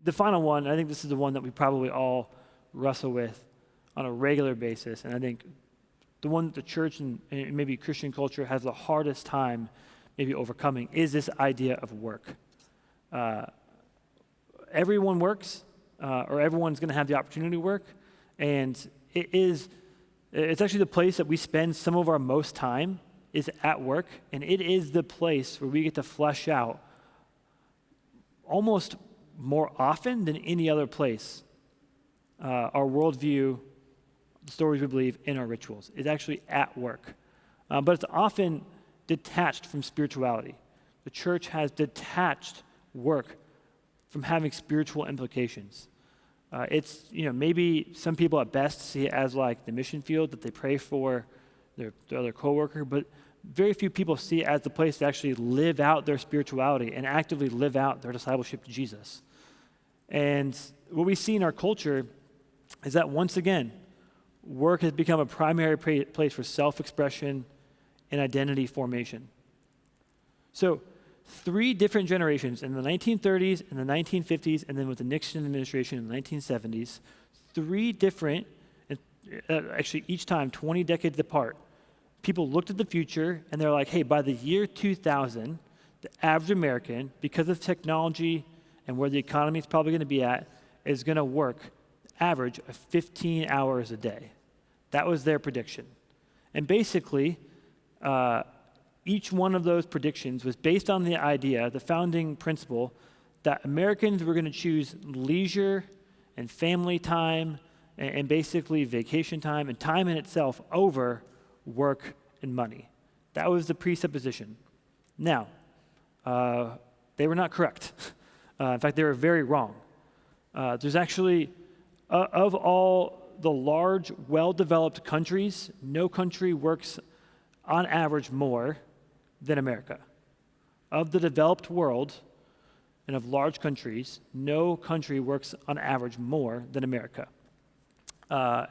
the final one, I think this is the one that we probably all wrestle with on a regular basis, and I think the one that the church and maybe Christian culture has the hardest time maybe overcoming is this idea of work. Everyone works, or everyone's going to have the opportunity to work, and it's actually the place that we spend some of our most time is at work, and it is the place where we get to flesh out almost more often than any other place our worldview, the stories we believe, and our rituals is actually at work. But it's often detached from spirituality. The church has detached work from having spiritual implications. It's, maybe some people at best see it as like the mission field that they pray for their other coworker, but very few people see it as the place to actually live out their spirituality and actively live out their discipleship to Jesus. And what we see in our culture is that once again, work has become a primary place for self-expression and identity formation. So 3 different generations in the 1930s, in the 1950s, and then with the Nixon administration in the 1970s, 3 different, actually each time 20 decades apart, people looked at the future and they're like, hey, by the year 2000, the average American, because of technology and where the economy is probably going to be at, is going to work average of 15 hours a day. That was their prediction. And basically, each one of those predictions was based on the idea, the founding principle, that Americans were going to choose leisure and family time and basically vacation time and time in itself over work and money. That was the presupposition. Now, they were not correct. In fact, they were very wrong. There's actually, of all the large, well-developed countries, no country works on average more than America. Of the developed world and of large countries, no country works on average more than America.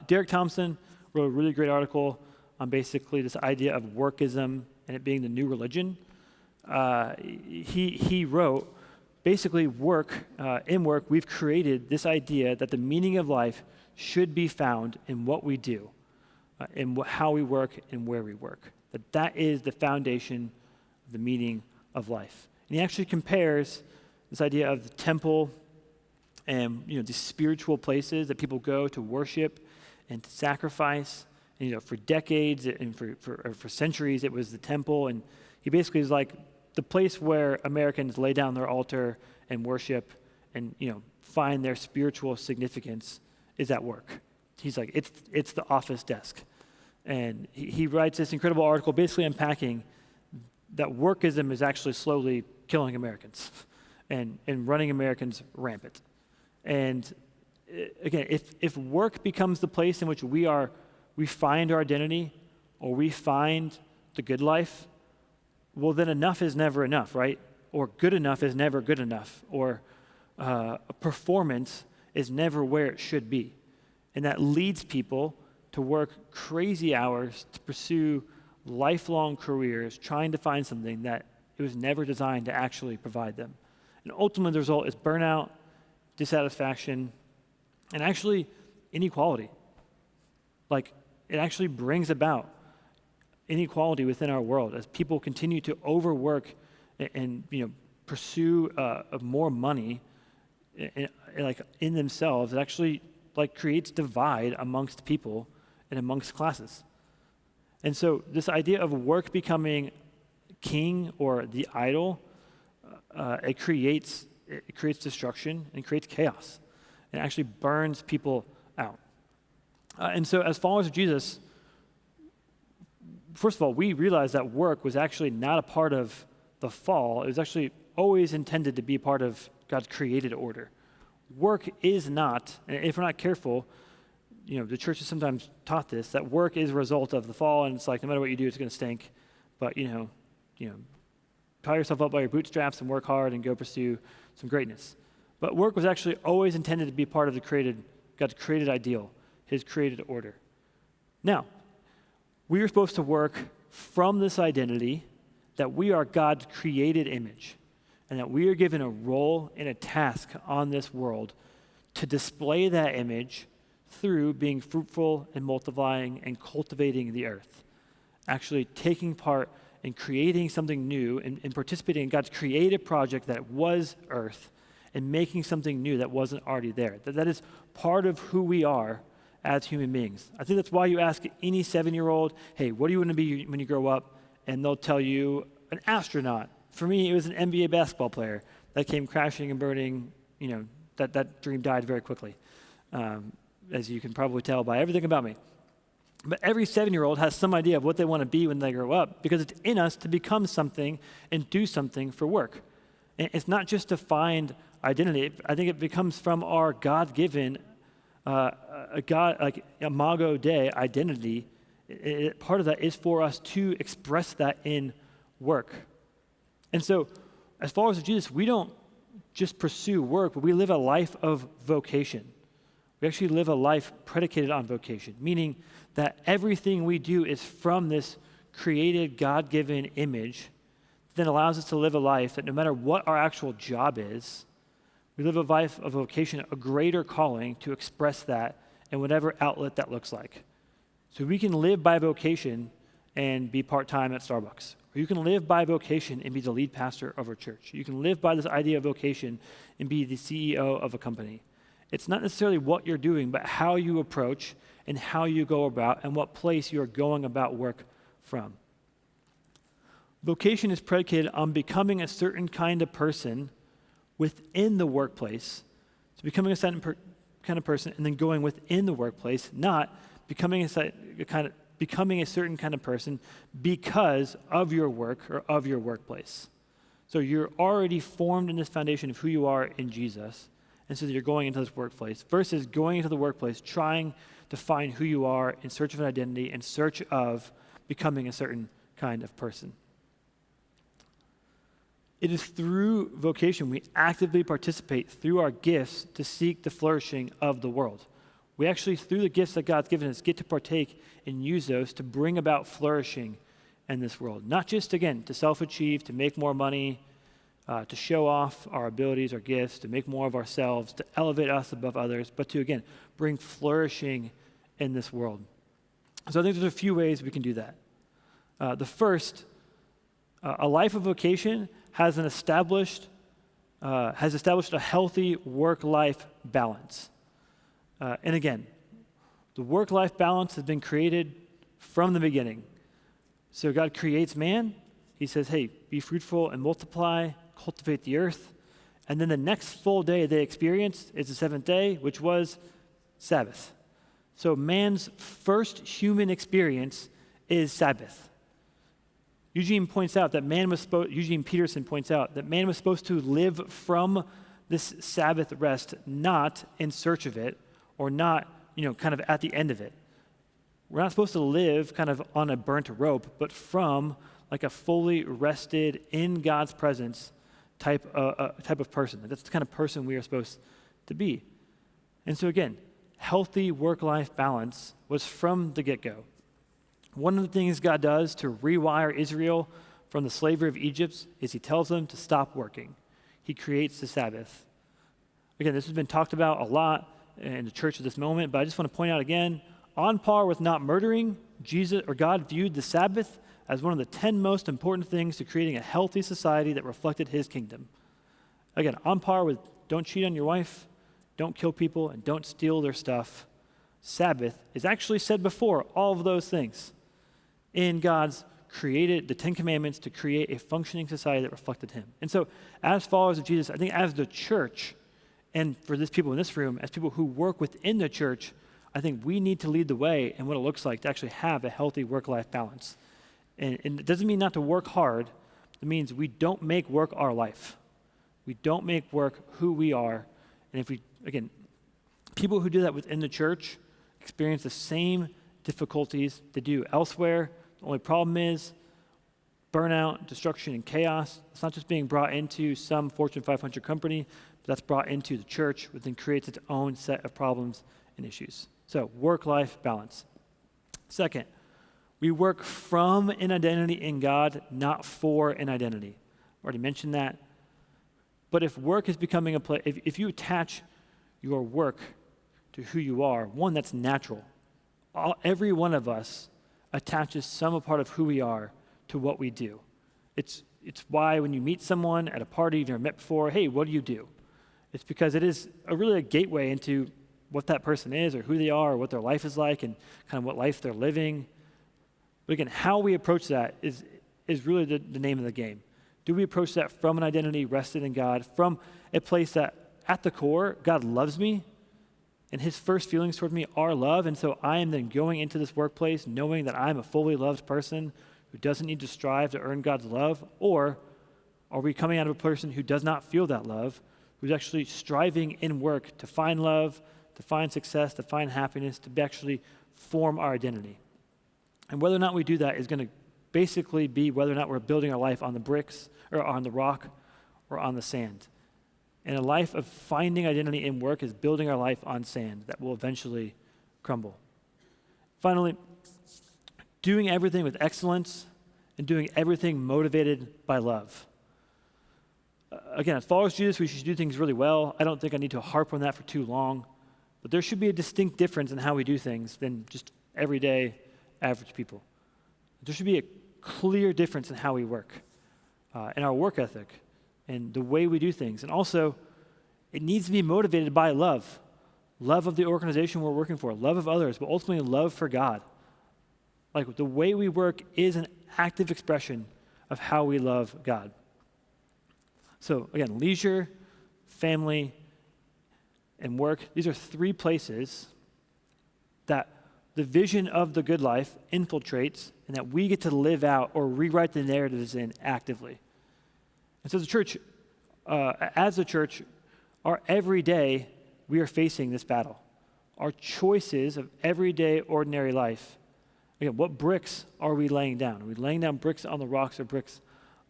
Derek Thompson wrote a really great article on basically this idea of workism and it being the new religion. He wrote, basically in work, we've created this idea that the meaning of life should be found in what we do, in how we work and where we work. That is the foundation of the meaning of life. And he actually compares this idea of the temple and these spiritual places that people go to worship and to sacrifice. And, for decades and for centuries, it was the temple. And he basically is like the place where Americans lay down their altar and worship and find their spiritual significance is at work. He's like, it's the office desk. And he writes this incredible article basically unpacking that workism is actually slowly killing Americans and running Americans rampant. And again, if work becomes the place in which we find our identity or we find the good life, well, then enough is never enough, right? Or good enough is never good enough. Or a performance is never where it should be. And that leads people to work crazy hours to pursue lifelong careers trying to find something that it was never designed to actually provide them. And ultimately, the result is burnout, dissatisfaction, and actually inequality. Like, it actually brings about inequality within our world as people continue to overwork and pursue more money in themselves. It actually creates divide amongst people and amongst classes. And so this idea of work becoming king or the idol, it creates destruction and creates chaos and actually burns people out. And so as followers of Jesus, first of all, we realize that work was actually not a part of the fall. It was actually always intended to be part of God's created order. Work is not, and if we're not careful, the church has sometimes taught this, that work is a result of the fall, and it's like no matter what you do, it's going to stink. But, tie yourself up by your bootstraps and work hard and go pursue some greatness. But work was actually always intended to be part of God's created ideal, his created order. Now, we are supposed to work from this identity that we are God's created image. and that we are given a role and a task on this world to display that image through being fruitful and multiplying and cultivating the earth, actually taking part in creating something new and participating in God's creative project that was earth and making something new that wasn't already there. That is part of who we are as human beings. I think that's why you ask any 7-year-old, hey, what do you want to be when you grow up? And they'll tell you an astronaut. For me, it was an NBA basketball player that came crashing and burning. That dream died very quickly, as you can probably tell by everything about me. But every 7-year-old has some idea of what they want to be when they grow up, because it's in us to become something and do something for work. And it's not just to find identity. I think it becomes from our God-given, Imago Dei identity. Part of that is for us to express that in work. And so, as followers of Jesus, we don't just pursue work, but we live a life of vocation. We actually live a life predicated on vocation, meaning that everything we do is from this created, God-given image that allows us to live a life that no matter what our actual job is, we live a life of vocation, a greater calling to express that in whatever outlet that looks like. So we can live by vocation and be part-time at Starbucks. Or you can live by vocation and be the lead pastor of a church. You can live by this idea of vocation and be the CEO of a company. It's not necessarily what you're doing, but how you approach and how you go about and what place you're going about work from. Vocation is predicated on becoming a certain kind of person within the workplace. So becoming a certain kind of person and then going within the workplace, not becoming a certain kind of person because of your work or of your workplace. So you're already formed in this foundation of who you are in Jesus, and so you're going into this workplace versus going into the workplace trying to find who you are in search of an identity, in search of becoming a certain kind of person. It is through vocation we actively participate through our gifts to seek the flourishing of the world. We actually, through the gifts that God's given us, get to partake and use those to bring about flourishing in this world. Not just, again, to self-achieve, to make more money, to show off our abilities, our gifts, to make more of ourselves, to elevate us above others, but to, again, bring flourishing in this world. So I think there's a few ways we can do that. The first, a life of vocation has established a healthy work-life balance. And again, the work-life balance has been created from the beginning. So God creates man. He says, hey, be fruitful and multiply, cultivate the earth. And then the next full day they experienced is the seventh day, which was Sabbath. So man's first human experience is Sabbath. Eugene Peterson points out that man was supposed to live from this Sabbath rest, not in search of it, or not, kind of at the end of it. We're not supposed to live kind of on a burnt rope, but from like a fully rested, in God's presence type of person. That's the kind of person we are supposed to be. And so again, healthy work-life balance was from the get-go. One of the things God does to rewire Israel from the slavery of Egypt is he tells them to stop working. He creates the Sabbath. Again, this has been talked about a lot in the church at this moment, but I just want to point out again, on par with not murdering, God viewed the Sabbath as one of the 10 most important things to creating a healthy society that reflected his kingdom. Again, on par with don't cheat on your wife, don't kill people, and don't steal their stuff. Sabbath is actually said before all of those things in God's created the 10 Commandments to create a functioning society that reflected him. And so as followers of Jesus, I think as the church, and for these people in this room, as people who work within the church, I think we need to lead the way in what it looks like to actually have a healthy work-life balance. And it doesn't mean not to work hard. It means we don't make work our life. We don't make work who we are. And people who do that within the church experience the same difficulties they do elsewhere. The only problem is burnout, destruction, and chaos. It's not just being brought into some Fortune 500 company, but that's brought into the church, which then creates its own set of problems and issues. So work-life balance. Second, we work from an identity in God, not for an identity. I already mentioned that. But if work is becoming a place, if you attach your work to who you are, one, that's natural. Every one of us attaches some part of who we are to what we do. It's why when you meet someone at a party you've never met before, hey, what do you do? It's because it is really a gateway into what that person is or who they are or what their life is like and kind of what life they're living. But again, how we approach that is really the name of the game. Do we approach that from an identity rested in God, from a place that at the core, God loves me, and his first feelings toward me are love, and so I am then going into this workplace knowing that I'm a fully loved person who doesn't need to strive to earn God's love? Or are we coming out of a person who does not feel that love, who's actually striving in work to find love, to find success, to find happiness, to actually form our identity? And whether or not we do that is going to basically be whether or not we're building our life on the bricks or on the rock or on the sand. And a life of finding identity in work is building our life on sand that will eventually crumble. Finally, doing everything with excellence and doing everything motivated by love. Again, as followers of Jesus, we should do things really well. I don't think I need to harp on that for too long. But there should be a distinct difference in how we do things than just everyday average people. There should be a clear difference in how we work, in our work ethic, and the way we do things. And also, it needs to be motivated by love. Love of the organization we're working for, love of others, but ultimately love for God. Like the way we work is an active expression of how we love God. So again, leisure, family, and work, these are three places that the vision of the good life infiltrates and that we get to live out or rewrite the narratives in actively. And so the church, as a church, every day we are facing this battle. Our choices of everyday, ordinary life. Again, what bricks are we laying down? Are we laying down bricks on the rocks or bricks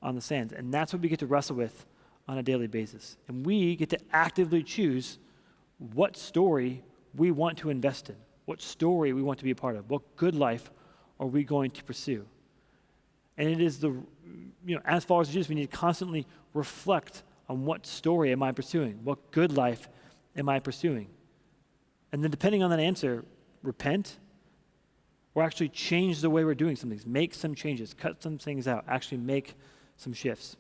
on the sands? And that's what we get to wrestle with on a daily basis. And we get to actively choose what story we want to invest in, what story we want to be a part of, what good life are we going to pursue. And it is as followers of Jesus, we need to constantly reflect on what story am I pursuing, what good life am I pursuing. And then depending on that answer, repent or actually change the way we're doing some things, make some changes, cut some things out, actually make some shifts.